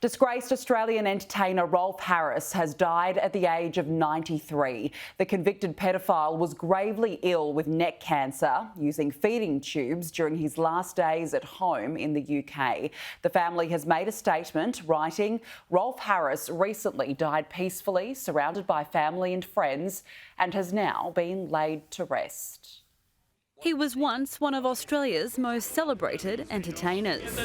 Disgraced Australian entertainer Rolf Harris has died at the age of 93. The convicted paedophile was gravely ill with neck cancer, using feeding tubes during his last days at home in the UK. The family has made a statement, writing, "Rolf Harris recently died peacefully, surrounded by family and friends, and has now been laid to rest." He was once one of Australia's most celebrated entertainers.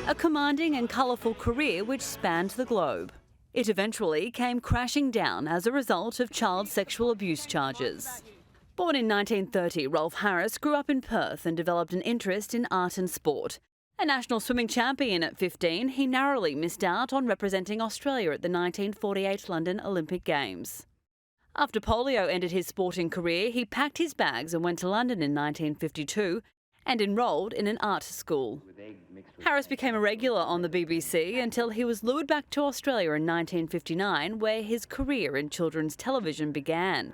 A commanding and colourful career which spanned the globe. It eventually came crashing down as a result of child sexual abuse charges. Born in 1930, Rolf Harris grew up in Perth and developed an interest in art and sport. A national swimming champion at 15, he narrowly missed out on representing Australia at the 1948 London Olympic Games. After polio ended his sporting career, he packed his bags and went to London in 1952 and enrolled in an art school. Harris became a regular on the BBC until he was lured back to Australia in 1959, where his career in children's television began.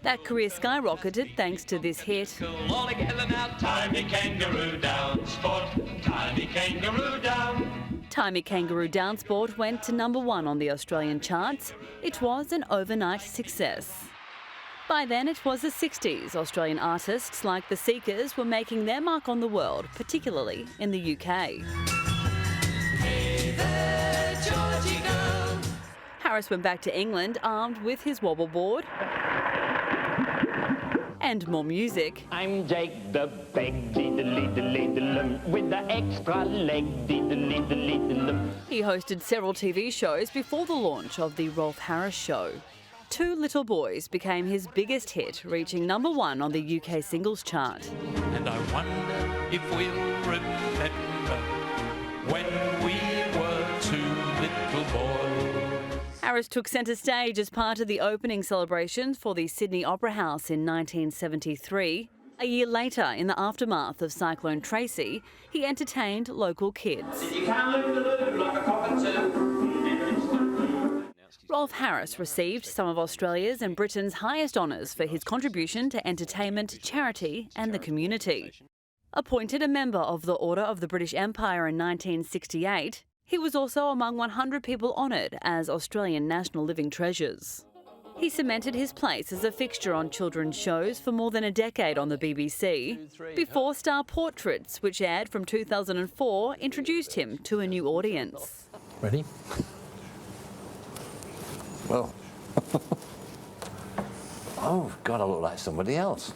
That career skyrocketed thanks to this hit. Timey Kangaroo Down Sport went to #1 on the Australian charts. It was an overnight success. By then, it was the 60s. Australian artists like the Seekers were making their mark on the world, particularly in the UK. Hey there, Georgie girl. Harris went back to England armed with his wobble board and more music. I'm Jake the Beg, diddly-diddly-diddlum, with the extra leg, diddly-diddly-diddlum. He hosted several TV shows before the launch of The Rolf Harris Show. Two Little Boys became his biggest hit, reaching #1 on the UK singles chart. And I wonder if we'll remember when we were two little boys. Harris took centre stage as part of the opening celebrations for the Sydney Opera House in 1973. A year later, in the aftermath of Cyclone Tracy, he entertained local kids. You can't live in the loop like a cockatoo. Rolf Harris received some of Australia's and Britain's highest honours for his contribution to entertainment, charity and the community. Appointed a member of the Order of the British Empire in 1968, he was also among 100 people honoured as Australian National Living Treasures. He cemented his place as a fixture on children's shows for more than a decade on the BBC, before Star Portraits, which aired from 2004, introduced him to a new audience. Ready? Well, oh, God, I look like somebody else.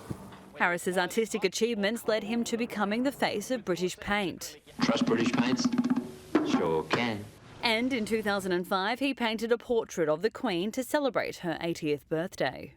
Harris's artistic achievements led him to becoming the face of British paint. Trust British paints? Sure can. And in 2005, he painted a portrait of the Queen to celebrate her 80th birthday.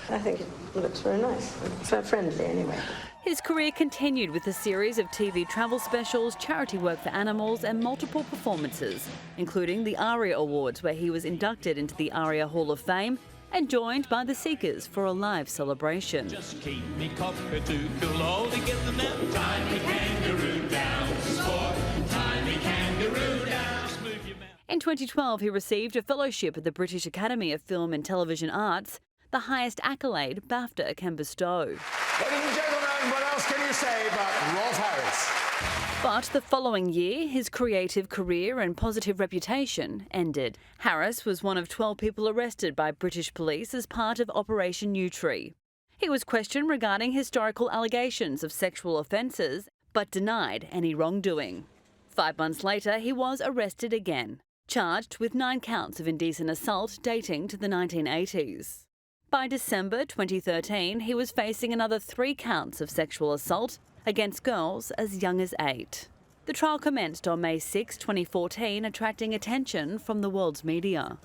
I think it looks very nice. It's friendly anyway. His career continued with a series of TV travel specials, charity work for animals and multiple performances, including the ARIA Awards, where he was inducted into the ARIA Hall of Fame and joined by the Seekers for a live celebration. Just keep me cock-a-doodle all together now. Timey Kangaroo Down Sport, Timey Kangaroo Down. Move your mouth. In 2012, he received a fellowship at the British Academy of Film and Television Arts, the highest accolade BAFTA can bestow. Ladies and gentlemen, what else can you say about Rolf Harris? But the following year, his creative career and positive reputation ended. Harris was one of 12 people arrested by British police as part of Operation Newtree. He was questioned regarding historical allegations of sexual offences, but denied any wrongdoing. 5 months later, he was arrested again, charged with 9 counts of indecent assault dating to the 1980s. By December 2013, he was facing another 3 counts of sexual assault against girls as young as 8. The trial commenced on May 6, 2014, attracting attention from the world's media.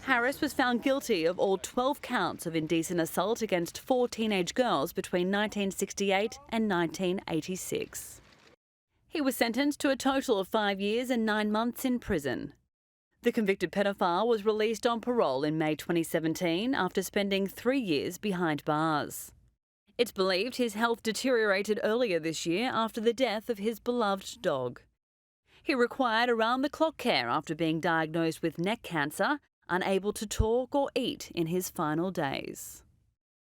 Harris was found guilty of all 12 counts of indecent assault against 4 teenage girls between 1968 and 1986. He was sentenced to a total of 5 years and 9 months in prison. The convicted pedophile was released on parole in May 2017 after spending 3 years behind bars. It's believed his health deteriorated earlier this year after the death of his beloved dog. He required around-the-clock care after being diagnosed with neck cancer, unable to talk or eat in his final days.